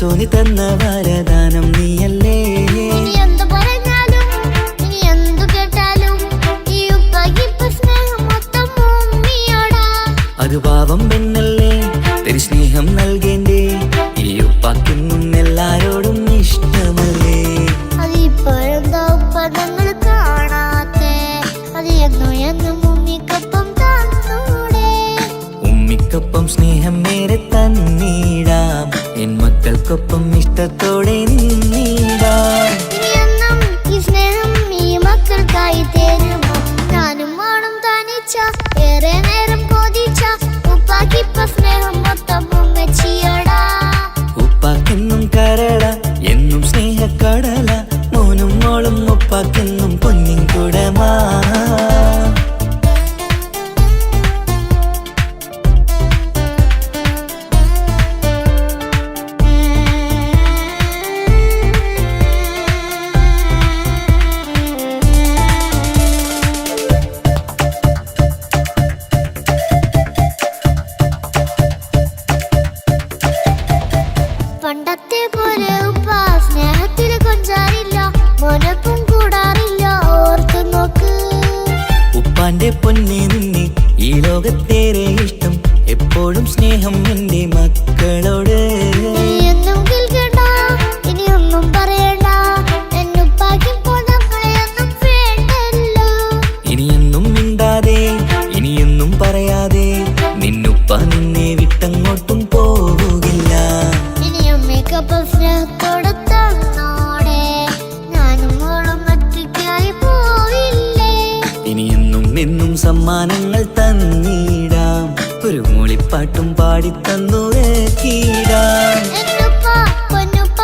[SPEAKER 3] പടച്ചോനി തന്ന വരദാനം നീയല്ലേ.
[SPEAKER 5] ഇനി എന്തു പറഞ്ഞാലും ഇനി എന്തു കേട്ടാലും ഈ ഉപ്പാക്കിപ്പോ സ്നേഹം മൊത്തം ഉമ്മിയോടാ.
[SPEAKER 3] അത് പാവം പെണ്ണല്ലേ തരി സ്നേഹം നൽകേണ്ടേ. ഈ ഉപ്പാക്കിന്നും എല്ലാരോടും ഇഷ്ടമല്ലേ.
[SPEAKER 5] അതിപ്പോഴെന്താ ഉപ്പ ഞങ്ങൾ കാണാത്തെ? അത് എന്നും എന്നും ഉമ്മിക്കൊപ്പം തന്നൂടെ.
[SPEAKER 3] ഉമ്മിക്കൊപ്പം സ്നേഹം നേരെ തന്നീടാം. എൻ മക്കൾക്കൊപ്പം ഇഷ്ടത്തോടെ നിന്നീടാം.
[SPEAKER 5] ഇനി എന്നും ഈ സ്നേഹം ഈ മക്കൾക്കായി തരുമോ? ഞാനും വേണം തനിച്ച ഏറെ നേരം കൊതിച്ച ഉപ്പാക്കിപ്പോ സ്നേഹം മൊത്തം ഉമ്മച്ചിയോടാ.
[SPEAKER 3] ഉപ്പാക്കെന്നും കരള എന്നും സ്നേഹക്കടല. മോനും മോളും ഉപ്പാക്കെന്നും പൊന്നിൻ കുടമാ.
[SPEAKER 5] പണ്ടത്തെ പോലെ ഉപ്പ സ്നേഹത്തിൽ കൊഞ്ചാറില്ല, മോനൊപ്പം കൂടാറില്ല. ഓർത്തു നോക്ക്.
[SPEAKER 3] ഉപ്പാന്റെ പൊന്നെ നിന്നെ ഈ ലോകത്തേറെ ഇഷ്ടം. എപ്പോഴും സ്നേഹം എന്റെ മക്കളോട്.
[SPEAKER 5] ഇനിയൊന്നും കേൾക്കണ്ട, ഇനിയൊന്നും പറയണ്ട. എന്നുപ്പാക്കിപ്പോ ഞങ്ങളെയൊന്നും വേണ്ടല്ലോ.
[SPEAKER 3] ഇനിയൊന്നും മിണ്ടാതെ ഇനിയൊന്നും പറയാതെ നിന്നുപ്പ നിന്നെ വിട്ടങ്ങോട്ടും പോവുകില്ല.
[SPEAKER 5] ഇനിയും മികപ്പം സ്നേഹത്തോടെ തന്നോടെ. ഞാനും മോളും ഒറ്റയ്ക്കായി പോയില്ലേ.
[SPEAKER 3] ഇനിയെന്നും എന്നും സമ്മാനങ്ങൾ തന്നീടാം. ഒരു മൂളിപ്പാട്ടും പാടിത്തന്നു കീടാം.
[SPEAKER 5] എന്നുപ്പ പൊന്നുപ്പ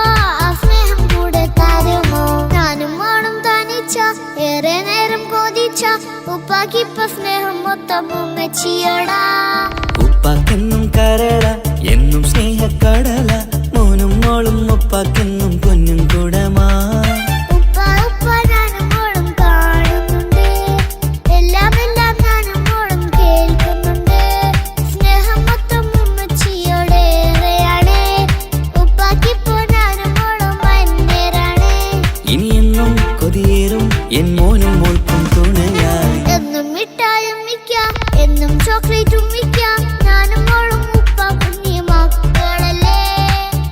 [SPEAKER 5] ആ സ്നേഹം കൂടെ തരുമോ? ഞാനും മോളും തനിച്ച ഏറെ നേരം കൊതിച്ച ഉപ്പാക്കിപ്പോ സ്നേഹം മൊത്തം ഉമ്മച്ചിയോടാ.
[SPEAKER 3] ഉപ്പാക്കെന്നും കരള എന്നും സ്നേഹക്കടല. മോനും മോളും ഉപ്പാക്കെന്നും പൊന്നും കുടമാ.
[SPEAKER 5] ഉപ്പ ഉപ്പ ഞാനും മോളും കാണുന്നുണ്ട്. എല്ലാം എല്ലാം ഞാനും മോളും കേൾക്കുന്നുണ്ട്. സ്നേഹം മൊത്തം ഉമ്മച്ചിയോടേറെയാണ്. ഉപ്പാക്കിപ്പോ ഞാനും മോളും അന്യരാണ്.
[SPEAKER 3] ഇനിയെന്നും കൊതിയേറും എൻ മോനും മോൾക്കും തുണയായി.
[SPEAKER 5] എന്നും മിഠായും മിക്കാം, എന്നും ചോക്ലേറ്റും മിക്കാം. ഞാനും മോളും ഉപ്പ കുഞ്ഞി മക്കളല്ലേ.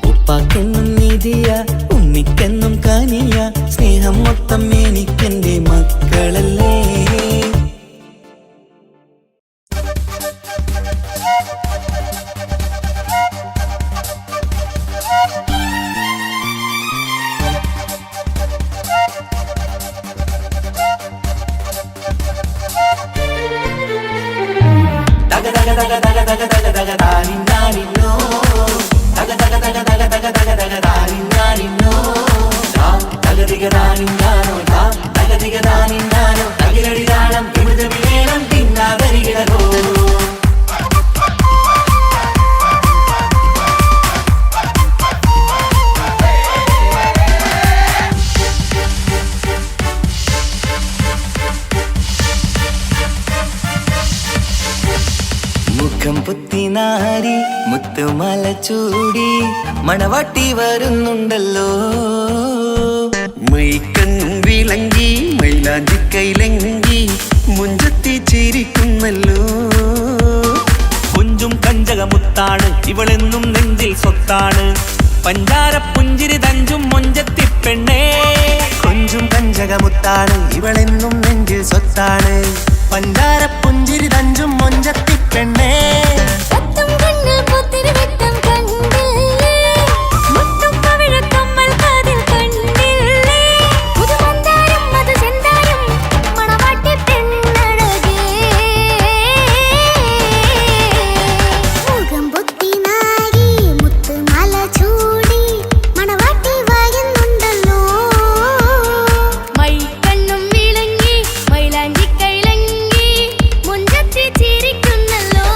[SPEAKER 3] ഉപ്പാക്കെന്നും നിധിയ ഉമ്മിക്കെന്നും കനിയ. സ്നേഹം മൊത്തം എനിക്കെന്റെ മക്കളല്ലേ. മുഖം പുത്തിനാരി മുത്തുമല ചൂടി മണവാട്ടി വരുന്നുണ്ടല്ലോ.
[SPEAKER 2] മൈക്കണ്ണും വിളങ്ങി മൈലാഞ്ചി കൈലങ്കി മുഞ്ചത്തി ചിരിക്കുന്നല്ലോ.
[SPEAKER 6] കുഞ്ചും കഞ്ചകമുത്താണ് ഇവളെന്നും നെഞ്ചിൽ സ്വത്താണ്. പഞ്ചാര പുഞ്ചിരി തഞ്ചും മൊഞ്ചത്തി പെണ്ണേ.
[SPEAKER 2] കൊഞ്ചും കഞ്ചകമുത്താണ് ഇവളെന്നും നെഞ്ചിൽ സ്വത്താണ്. പഞ്ചാര പുഞ്ചിരി തഞ്ചും മൊഞ്ചത്തി പെണ്ണേ.
[SPEAKER 1] സത്തും കണ്ണിൽ പുത്തിരി വെട്ടം കണ്ടില്ലേ? മുത്തും പവിഴക്കമ്മൽ കാതിൽ കണ്ടില്ലേ? പുതുമന്ദാരം മധുചന്ദാരം മണവാട്ടി പെണ്ണഴകേ.
[SPEAKER 5] മുഖം പൊത്തി നാരി മുത്തുമാല ചൂടി മണവാട്ടി വായുന്നുണ്ടല്ലോ.
[SPEAKER 1] മൈക്കണ്ണും വിളങ്ങി മൈലാഞ്ചി കൈലങ്ങി മുഞ്ചത്തി ചിരിക്കുന്നല്ലോ.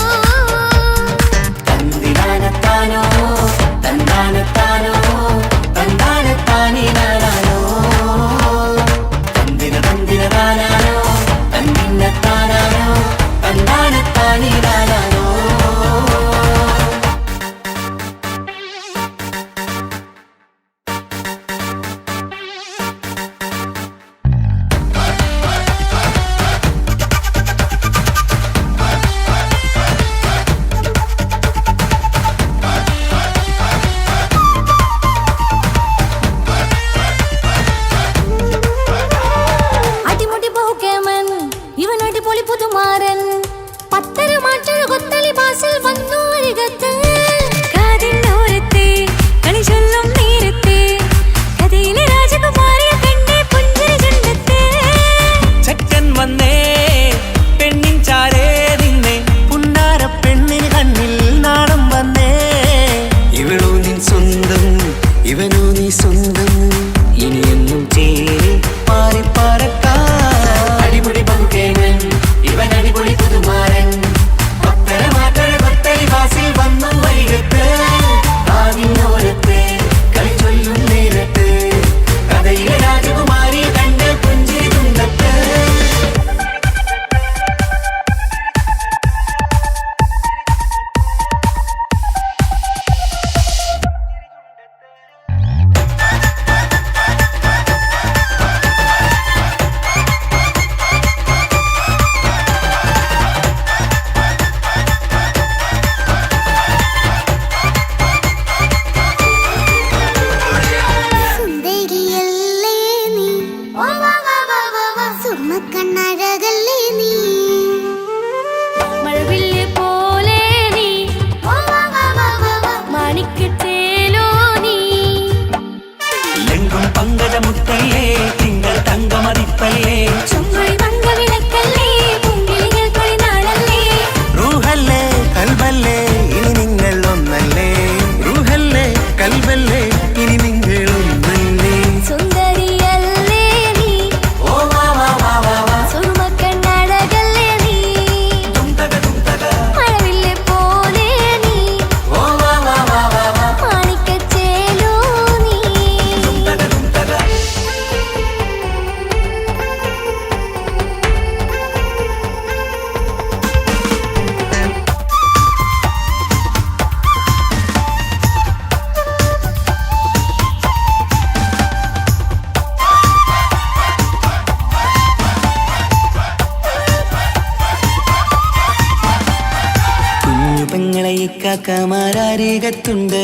[SPEAKER 2] ഇക്കാക്കമാരരികത്തുണ്ട്.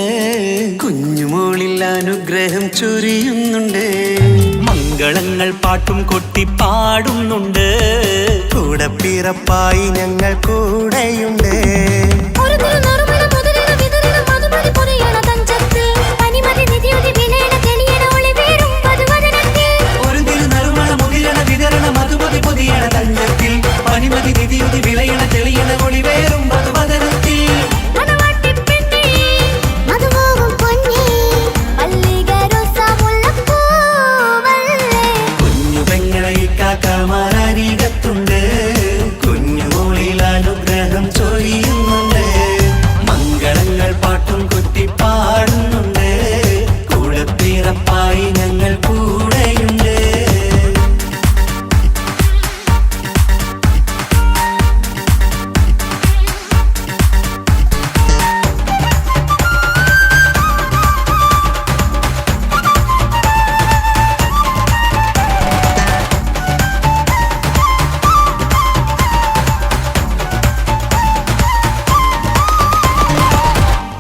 [SPEAKER 2] കുഞ്ഞുമോളിൽ അനുഗ്രഹം ചൊരിയുന്നുണ്ട്.
[SPEAKER 6] മംഗളങ്ങൾ പാട്ടും കൊട്ടി പാടുന്നുണ്ട്.
[SPEAKER 2] കൂടെ പിറപ്പായി ഞങ്ങൾ കൂടെയുണ്ട്.
[SPEAKER 1] ഒരു തിരുനറുമണ മുതിരണ വിതരണ മധുമതി പൊരിയണ തഞ്ചത്തിൽ പനിമതി നിധിയുടെ വിലയണ തെളിയണ ഒളിവേറും മധുവദനത്തിൽ.
[SPEAKER 6] ഒരു തിരുനറുമണ മുതിരണ വിതരണ മധുമതി പൊതിയണ തഞ്ചത്തിൽ പനിമതി നിധിയുതി വിളയണ തെളിയണ ഒളിവേറും മധുവദനത്തിൽ.
[SPEAKER 1] മണവാട്ടിപ്പെണ്ണേ,
[SPEAKER 5] മധുമോഹം പൊന്നേ മല്ലിക റോസ മുല്ലപ്പൂവല്ലേ
[SPEAKER 2] കുഞ്ഞു പെങ്ങളെ ഇക്കാക്കമാരരികത്തുണ്ട്. കുഞ്ഞുമോളിൽ അനുഗ്രഹം ചൊരിയുന്നുണ്ട്. മംഗളങ്ങൾ പാട്ടും കൊട്ടി പാടുന്നുണ്ട്. കൂടെ പിറപ്പായി ഞങ്ങൾ കൂടെയുണ്ട്.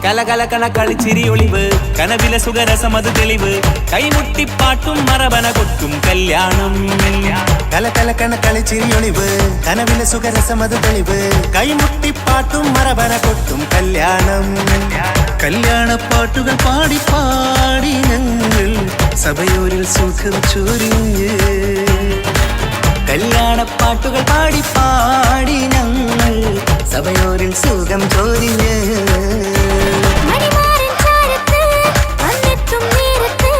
[SPEAKER 6] കലകലകണ കളിച്ചിരി ഒളിവ് കനവിലെ സുഖരസമത് തെളിവ് കൈമുട്ടിപ്പാട്ടും മറവന കൊട്ടും കല്യാണം.
[SPEAKER 2] കലകലകണ കളിച്ചിരിയൊളിവ് കനവിലെ സുഖരസമത് തെളിവ് കൈമുട്ടിപ്പാട്ടും മറവന കൊട്ടും കല്യാണം. കല്യാണപ്പാട്ടുകൾ പാടി പാടി ഞങ്ങൾ സഭയോരിൽ സുഖം ചൊരിഞ്ഞ്. കല്യാണപ്പാട്ടുകൾ പാടി പാടി ഞങ്ങൾ സഭയോരിൽ സുഖം ചൊരിഞ്ഞ്.
[SPEAKER 1] മണിമാരൻ ചാരത്ത് വന്നെത്തും നേരത്ത്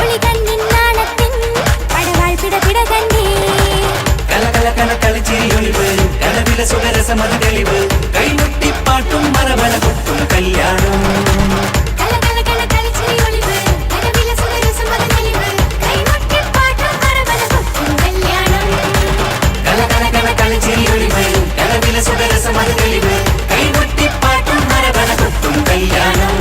[SPEAKER 1] ഒളികണ്ണിൻ നാളത്തിൻ പടവാൾ പിടപിട കണ്ടേ.
[SPEAKER 6] കലകലകണ കളിച്ചിരിയൊളിവ് കനവിലെ സുഖരസമത് തെളിവ് കൈമുട്ടിപ്പാട്ടും മറവന കൊട്ടും കല്യാണം.
[SPEAKER 1] കലകലകണ കളിച്ചിരി ഒളിവ് കനവിലെ സുഖരസമത് തെളിവ് കൈമുട്ടിപ്പാട്ടും മറവന കൊട്ടും കല്യാണം.
[SPEAKER 6] കലകലകണ കളിച്ചിരിയൊളിവ് കനവിലെ സുഖരസമത് തെളിവ് കൈമുട്ടിപ്പാട്ടും മറവന കൊട്ടും കല്യാണം.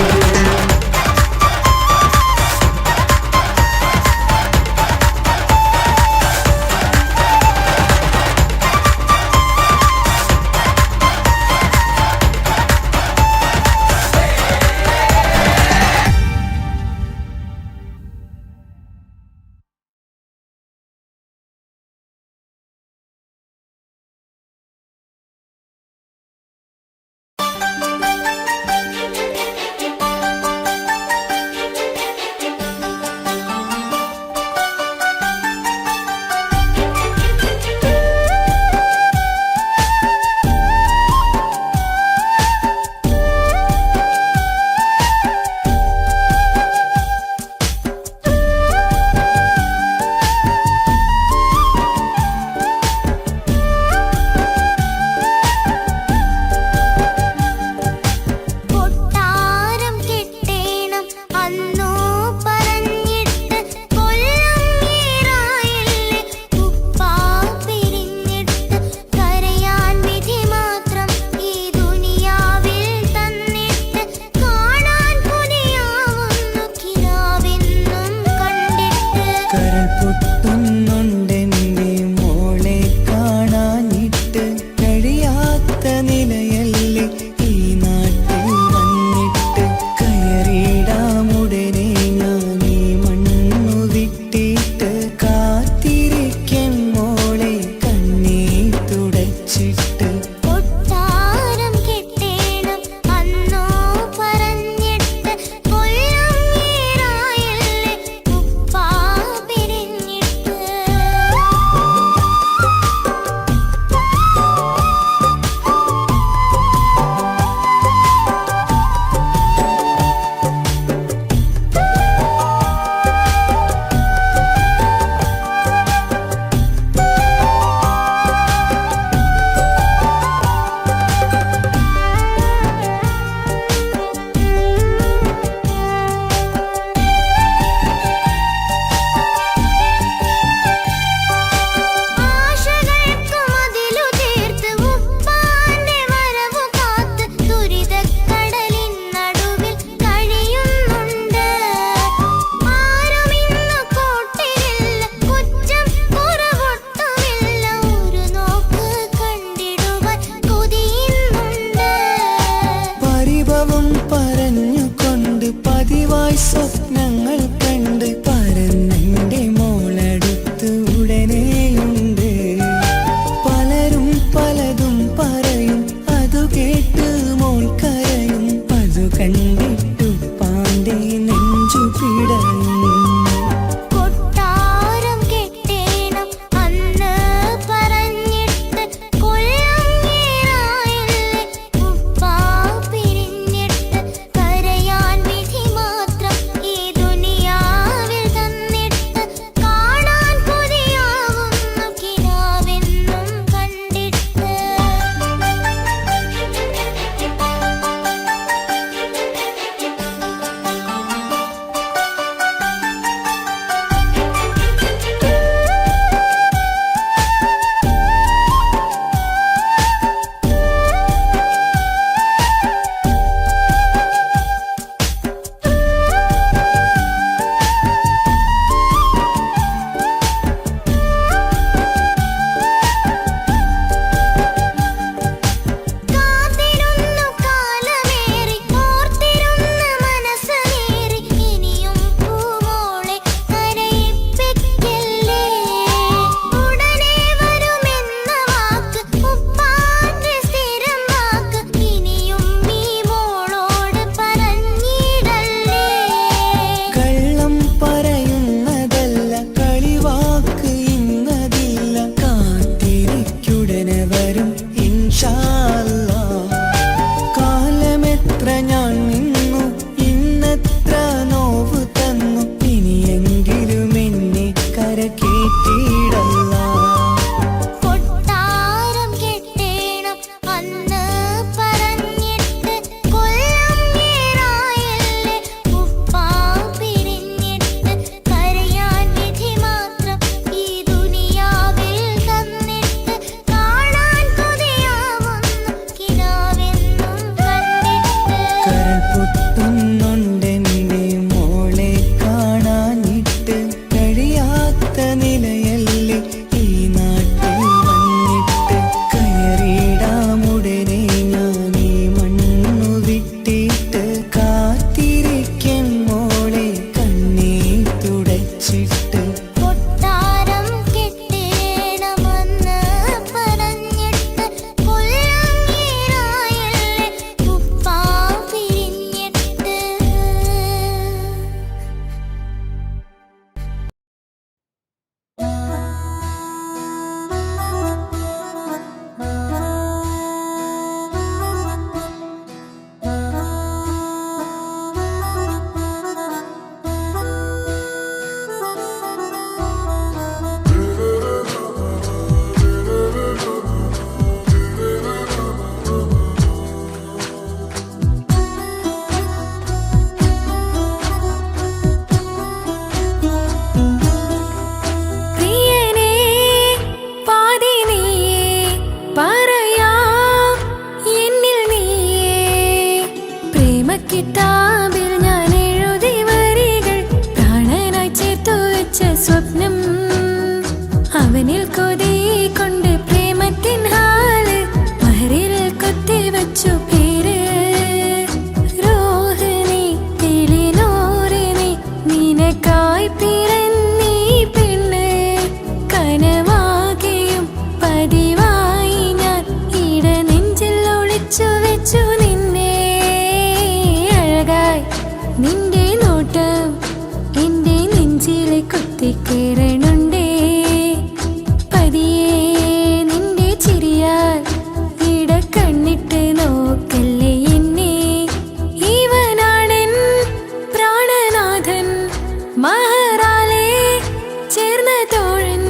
[SPEAKER 3] ഭാവം പറഞ്ഞുകൊണ്ട് പതിവായി സ്വപ്നങ്ങൾ കണ്ട് പറന്നെൻ്റെ മോളടുത്ത് ഉടനെയുണ്ട്. പലരും പലതും പറയും, അതു കേട്ട് മോൾ കരയും. അതു കണ്ടിട്ടു പാണ്ഡെ നെഞ്ചു പിടയും.
[SPEAKER 5] കൊട്ടാരം കെട്ടേണം അന്ന് പറഞ്ഞിട്ട് കൊല്ലം ഏറായില്ലേ ഉപ്പാ പിരിഞ്ഞിട്ട് കരയാൻ വിധി മാത്രം ഈ ദുനിയാവിൽ തന്നിട്ട് കാണാൻ കൊതിയാവുന്നു കിനാവെന്നും കണ്ടിട്ട്. കാത്തിരുന്നു കാലമേറി ഓർത്തിരുന്ന മനസ്സ് നേറി ഇനിയും പൂവോളെ കരയിപ്പിക്കല്ലേ. ഉടനെ വരുമെന്ന വാക്ക് ഉപ്പാന്റെ സ്ഥിരം വാക്ക് ഇനിയും ഈ മോളോട് പറഞ്ഞിടല്ലേ.
[SPEAKER 3] കള്ളം പറയുന്നതല്ല, കളിവാക്ക് ഇന്നതില്ല. കാത്തിരിക്കുടനെ വരും ഇൻഷാ അല്ലാഹ്. കാലമെത്ര ഞാൻ നിന്നു, ഇന്നെത്ര നോവ് തന്നു. ഇനിയെങ്കിലും എന്നെ കരകേറ്റിടല്ല.
[SPEAKER 5] കൊട്ടാരം കെട്ടേണം അന്ന് പറഞ്ഞിട്ട് കൊല്ലം ഏറായില്ലേ ഉപ്പാ പിരിഞ്ഞിട്ട് കരയാൻ വിധി മാത്രം ഈ ദുനിയാവിൽ തന്നിട്ട് കാണാൻ കൊതിയാവുന്നു കിനാവെന്നും കണ്ടിട്ട്.
[SPEAKER 3] കരൾ പൊട്ടുന്നുണ്ടെൻ്റെ മോളെ കാണാനിട്ട്. കഴിയാത്ത നിലയല്ലേ ഈ നാട്ടിൽ വന്നിട്ട്. കയറിയിടാമുടനെ ഞാൻ ഈ മണ്ണു വിട്ടിട്ട്. കാത്തിരിക്കും മോളെ കണ്ണീർ തുടച്ചിട്ട്.
[SPEAKER 5] കൊട്ടാരം കെട്ടേണമെന്ന് പറഞ്ഞിട്ട് കൊല്ലം ഏറായില്ലേ ഉപ്പാ പിരിഞ്ഞിട്ട്.
[SPEAKER 1] പ്രിയനേ പാതി നീയേ പറയാം എന്നിൽ നീയേ. പ്രേമക്കിതാബിൽ ഞാൻ എഴുതി വരികൾ പ്രാണനായി ചേർത്തു വെച്ച സ്വപ്നം. അവനിൽ കൊതി കൊണ്ട് പ്രേമത്തിൻ ഹാല് മഹറിൽ കൊത്തി വച്ചു പേര്. രോഹിണി തെളിനൂറിനി നിനക്കായി പിറന്നീ പെണ്ണ്. കനവാകെയും പതിവായി ഞാൻ ഇടനെഞ്ചിൽ ഒളിച്ചു വെച്ചു നിന്നെ. അഴകായി നിന്റെ നോട്ടം എന്റെ നെഞ്ചിലെ കുത്തിക്കേറണുണ്ടേ. പതിയെ നിന്റെ ചിരിയാൽ ഇടക്കണ്ണിട്ട് നോക്കല്ലേ എന്നെ. ഇവനാണെൻ പ്രാണനാഥൻ മഹറാലെ ചേർന്ന തോഴൻ.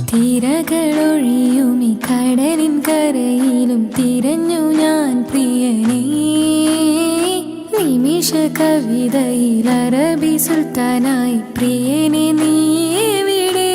[SPEAKER 1] തിരകളൊഴിയും ഈ കടലിൻ കരയിലും തിരഞ്ഞു ഞാൻ പ്രിയനേ. നിമിഷ കവിതയിൽ അറബി സുൽത്താനായി പ്രിയനെ നീ എവിടെ.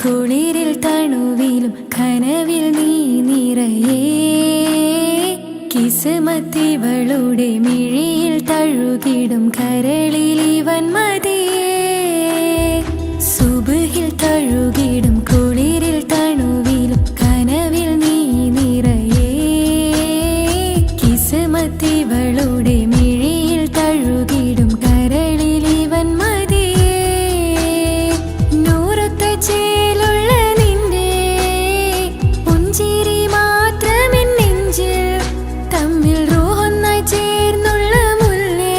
[SPEAKER 1] കുളിരിൽ തണുവിലും കനവിൽ നീ നിറയേ കിസ്മത്തിവളുടെ മിഴിയിൽ തഴുകിടും കരളിൽ ഇവൻ മതിയേ സുബഹിൽ തഴുകിടും കുളിരിൽ തണുവിലും കനവിൽ നീ നിറയേ കിസ്മത്തിവളുടെ മിഴിയിൽ തഴുകിടും കരളിൽ ഇവൻ മതിയേ നൂറൊത്ത ചേലുള്ള നിന്റെ പുഞ്ചിരി മാത്രമെൻ നെഞ്ചിൽ തമ്മിൽ റൂഹൊന്നായി ചേർന്നുള്ള മുല്ലേ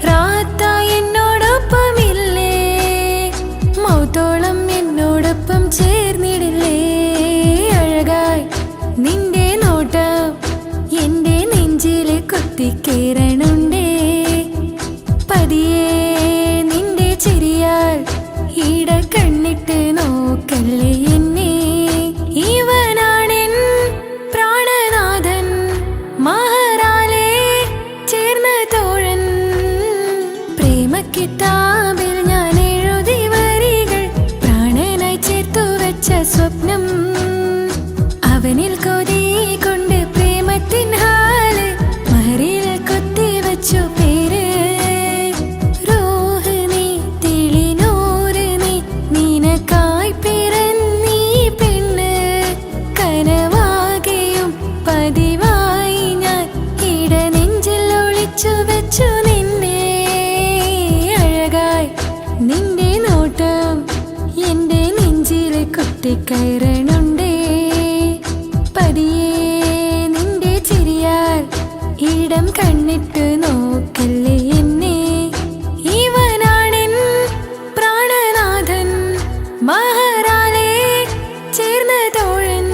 [SPEAKER 1] റാത്തായി എന്നോടൊപ്പമില്ലേ മൗത്തോളം എന്നോടൊപ്പം ചേർന്നിടില്ലേ അഴകായി നിന്റെ നോട്ടം എന്റെ നെഞ്ചില് കുത്തിക്കേറണുണ്ടേ പതിയെ നിന്റെ ചിരിയാൽ ഈട കണ്ണിട്ട് നോക്കല്ലേ എന്നെ ഇവനാണെൻ പ്രാണനാഥൻ മഹറാലെ ചേർന്ന തോഴൻ പ്രേമക്കിതാബിൽ ഞാൻ എഴുതി വരികൾ പ്രാണനായി ചേർത്തു വെച്ച സ്വപ്നം അവനിൽ കൊതി കൊണ്ട് പ്രേമത്തിൻ ഹാല് മഹറിൽ കൊത്തി വച്ചു പേര് റൂഹ് നീ തെളിനൂറ് നീ നിനക്കായി പിറന്നീ പെണ്ണ് കനവാകെയും പതിവായി ഞാൻ ഇട നെഞ്ചിൽ ഒളിച്ചു വെച്ചു നിന്നെ അഴകായി നിന്റെ നോട്ടം എന്റെ നെഞ്ചിൽ കുത്തിക്കയറണുണ്ടേ പതിയെ നിന്റെ ചിരിയാൽ ഇടം കണ്ണിട്ട് നോക്കല്ലേ എന്നെ ഇവനാണെൻ പ്രാണനാഥൻ മഹറാലെ ചേർന്ന തോഴൻ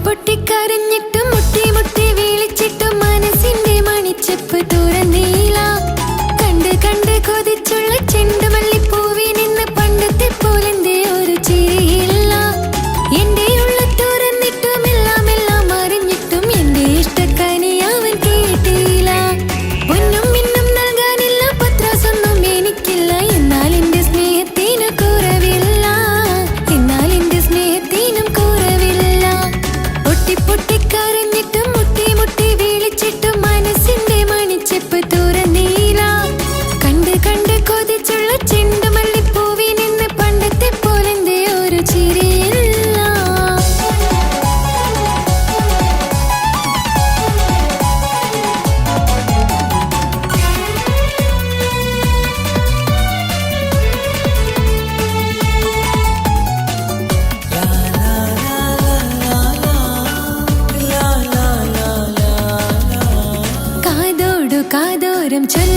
[SPEAKER 1] പൊട്ടിക്കരഞ്ഞിട്ടും മുട്ടി മുട്ടി വീളിച്ചിട്ടും മനസ്സിന്റെ മണിച്ചെപ്പ് തുറന്നീല കണ്ട് കണ്ട് കൊതിച്ചുള്ള ചെണ്ടുമല്ലിപ്പൂവി നിന്ന് പണ്ടത്തെ പോലെന്തേ ഒരു ചിരിയില്ല എന്റെ ഉള്ള തുറന്നിട്ടും എല്ലാം എല്ലാം അറിഞ്ഞിട്ടും എന്റെ ഇഷ്ടക്കനി അവൻ കേട്ടില്ല പൊന്നും മിന്നും നൽകാനില്ല പത്രാസൊന്നും എനിക്കില്ല എന്നാൽ എന്റെ സ്നേഹത്തിന് കുറവില്ല എന്നാൽ എന്റെ സ്നേഹത്തിനും കുറവില്ല പൊട്ടിക്കരഞ്ഞിട്ടും മുട്ടി മുട്ടി വീളിച്ചിട്ടും മനസ്സിന്റെ മണിച്ചെപ്പ് തുറന്നീല കണ്ട് കണ്ട് കൊതിച്ചുള്ള ചെണ്ടുമല്ലിപ്പൂവി നിന്ന് പണ്ടത്തെ പോലെന്തേ ഒരു ചിരിയില്ല കാതോടു കാതോരം ചൊല്ല